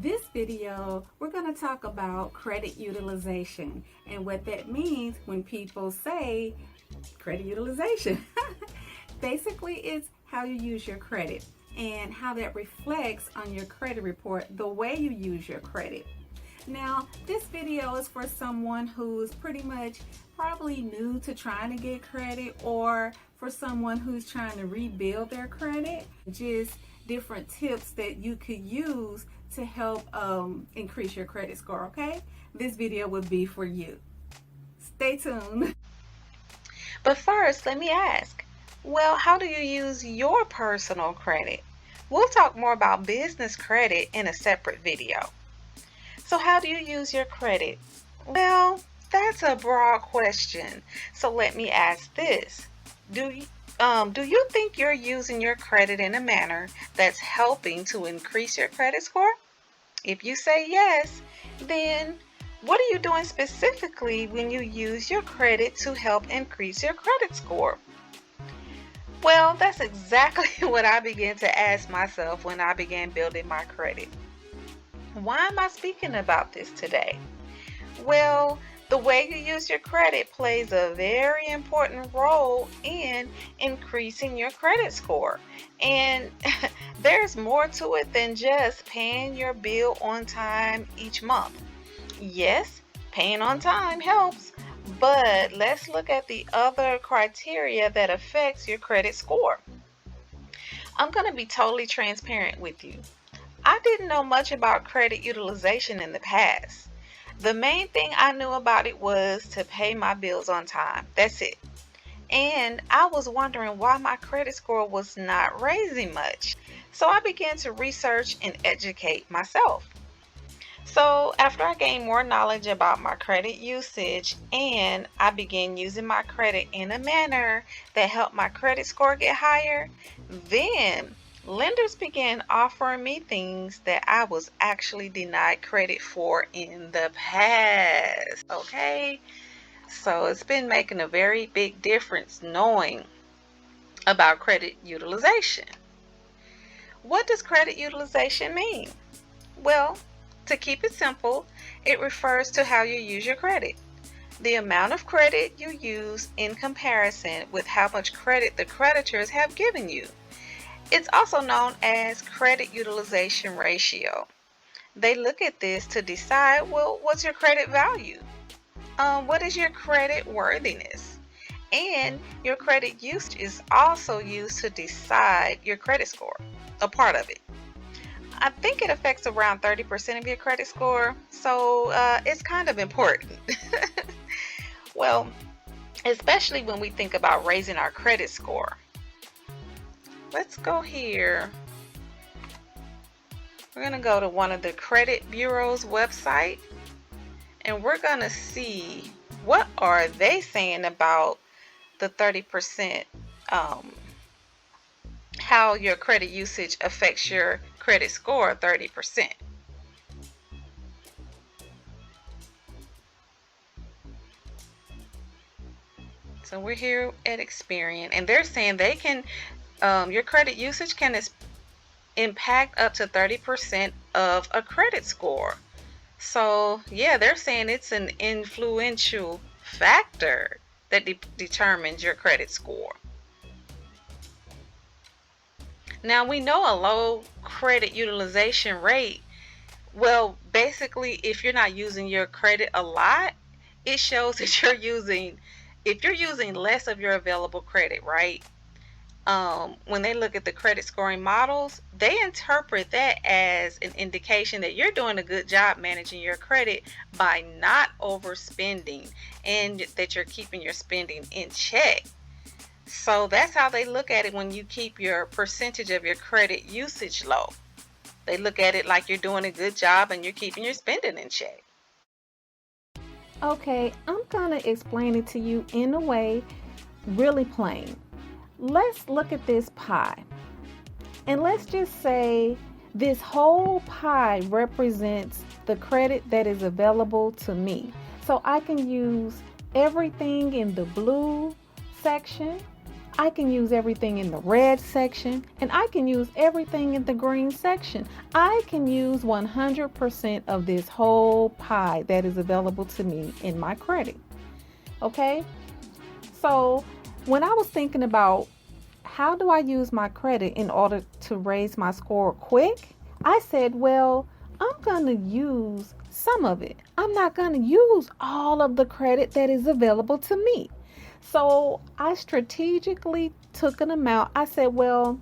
This video, we're going to talk about credit utilization and what that means when people say credit utilization. Basically, it's how you use your credit and how that reflects on your credit report, the way you use your credit. Now, this video is for someone who's pretty much probably new to trying to get credit, or for someone who's trying to rebuild their credit. Just different tips that you could use to help increase your credit score, okay? This video would be for you. Stay tuned. But first, let me ask, well, how do you use your personal credit? We'll talk more about business credit in a separate video. So how do you use your credit? Well, that's a broad question. So let me ask this. Do you think you're using your credit in a manner that's helping to increase your credit score? If you say yes, then what are you doing specifically when you use your credit to help increase your credit score? Well, that's exactly what I began to ask myself when I began building my credit. Why am I speaking about this today? Well, the way you use your credit plays a very important role in increasing your credit score. And there's more to it than just paying your bill on time each month. Yes, paying on time helps, but let's look at the other criteria that affects your credit score. I'm going to be totally transparent with you. I didn't know much about credit utilization in the past. The main thing I knew about it was to pay my bills on time. That's it. And I was wondering why my credit score was not raising much. So I began to research and educate myself. So after I gained more knowledge about my credit usage and I began using my credit in a manner that helped my credit score get higher, then lenders began offering me things that I was actually denied credit for in the past. Okay, so it's been making a very big difference knowing about credit utilization. What does credit utilization mean? Well, to keep it simple, it refers to how you use your credit. The amount of credit you use in comparison with how much credit the creditors have given you. It's also known as credit utilization ratio. They look at this to decide, well, what's your credit value? What is your credit worthiness? And your credit usage is also used to decide your credit score, a part of it. I think it affects around 30% of your credit score, so it's kind of important. Well, especially when we think about raising our credit score. Let's go here. We're going to go to one of the credit bureau's website, and we're going to see what are they saying about the 30%, how your credit usage affects your credit score 30%. So we're here at Experian, and they're saying they can, your credit usage can impact up to 30% of a credit score. So yeah, they're saying it's an influential factor that determines your credit score. Now we know a low credit utilization rate, well, basically if you're not using your credit a lot, it shows that if you're using less of your available credit, right? When they look at the credit scoring models, they interpret that as an indication that you're doing a good job managing your credit by not overspending and that you're keeping your spending in check. So that's how they look at it when you keep your percentage of your credit usage low. They look at it like you're doing a good job and you're keeping your spending in check. Okay, I'm gonna explain it to you in a way really plain. Let's look at this pie. And let's just say this whole pie represents the credit that is available to me. So I can use everything in the blue section I can use everything in the red section, and I can use everything in the green section. I can use 100% of this whole pie that is available to me in my credit. Okay? So when I was thinking about how do I use my credit in order to raise my score quick, I said, well, I'm going to use some of it. I'm not going to use all of the credit that is available to me. So I strategically took an amount. I said, well,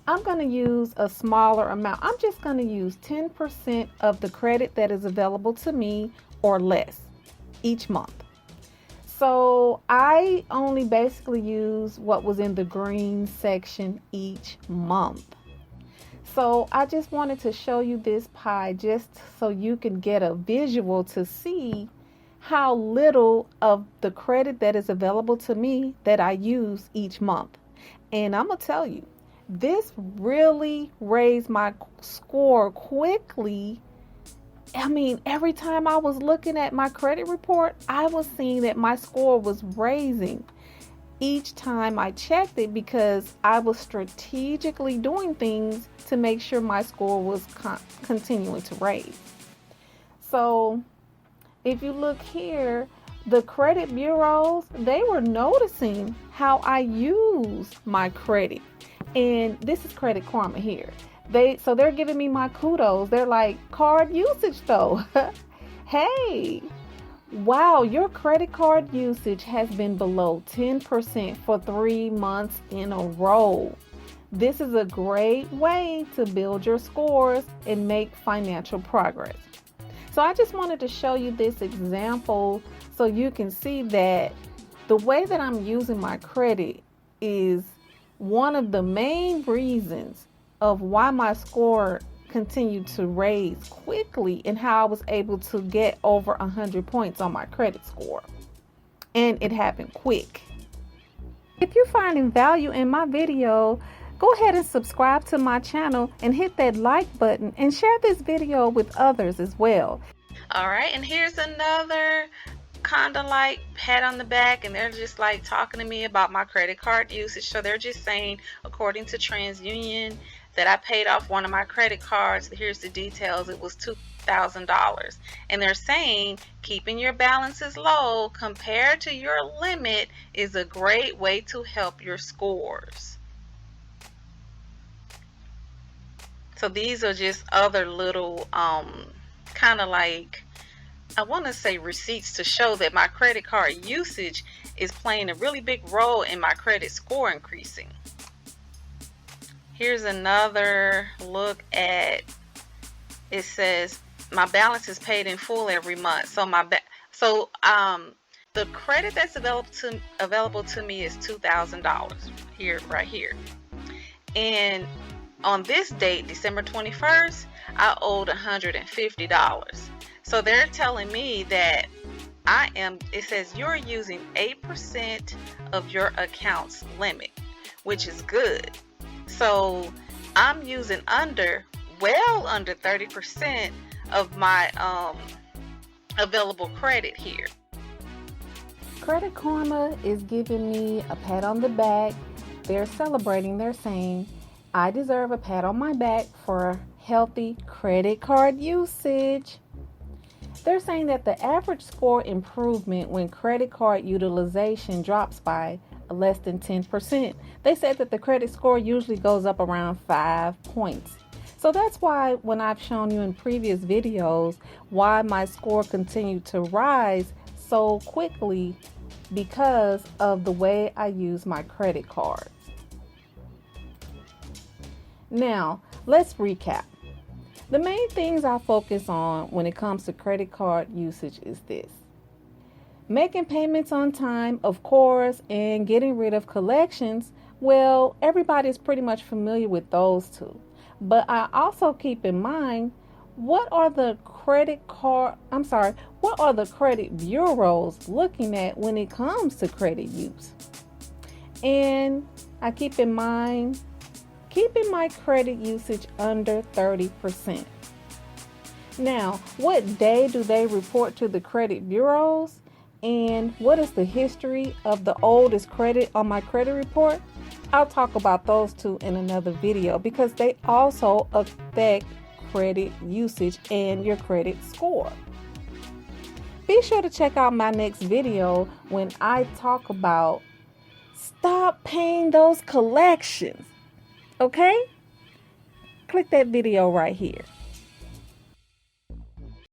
I'm going to use a smaller amount. I'm just going to use 10% of the credit that is available to me or less each month. So I only basically use what was in the green section each month. So I just wanted to show you this pie just so you can get a visual to see how little of the credit that is available to me that I use each month. And I'm going to tell you, this really raised my score quickly. I mean, every time I was looking at my credit report, I was seeing that my score was raising each time I checked it because I was strategically doing things to make sure my score was continuing to raise. So if you look here, the credit bureaus, they were noticing how I use my credit. And this is Credit Karma here. So they're giving me my kudos. They're like, card usage though. Hey, wow, your credit card usage has been below 10% for 3 months in a row. This is a great way to build your scores and make financial progress. So I just wanted to show you this example so you can see that the way that I'm using my credit is one of the main reasons of why my score continued to raise quickly and how I was able to get over 100 points on my credit score. And it happened quick. If you're finding value in my video, go ahead and subscribe to my channel and hit that like button and share this video with others as well. All right, and here's another kind of like pat on the back, and they're just like talking to me about my credit card usage. So they're just saying, according to TransUnion, that I paid off one of my credit cards. Here's the details. It was $2,000. And they're saying keeping your balances low compared to your limit is a great way to help your scores. So these are just other little kind of like, I want to say, receipts to show that my credit card usage is playing a really big role in my credit score increasing. Here's another look at, it says my balance is paid in full every month. So the credit that's available to me is $2,000 here, right here. And on this date, December 21st, I owed $150. So they're telling me that it says you're using 8% of your account's limit, which is good. So I'm using well under 30% of my available credit here. Credit Karma is giving me a pat on the back. They're celebrating. They're saying, I deserve a pat on my back for healthy credit card usage. They're saying that the average score improvement when credit card utilization drops by less than 10%. They said that the credit score usually goes up around 5 points. So that's why when I've shown you in previous videos why my score continued to rise so quickly, because of the way I use my credit cards. Now, let's recap. The main things I focus on when it comes to credit card usage is this: making payments on time, of course, and getting rid of collections. Well, everybody's pretty much familiar with those two. But I also keep in mind, what are the credit bureaus looking at when it comes to credit use? And I keep in mind, keeping my credit usage under 30%. Now, what day do they report to the credit bureaus? And what is the history of the oldest credit on my credit report? I'll talk about those two in another video because they also affect credit usage and your credit score. Be sure to check out my next video when I talk about stop paying those collections. Okay? Click that video right here.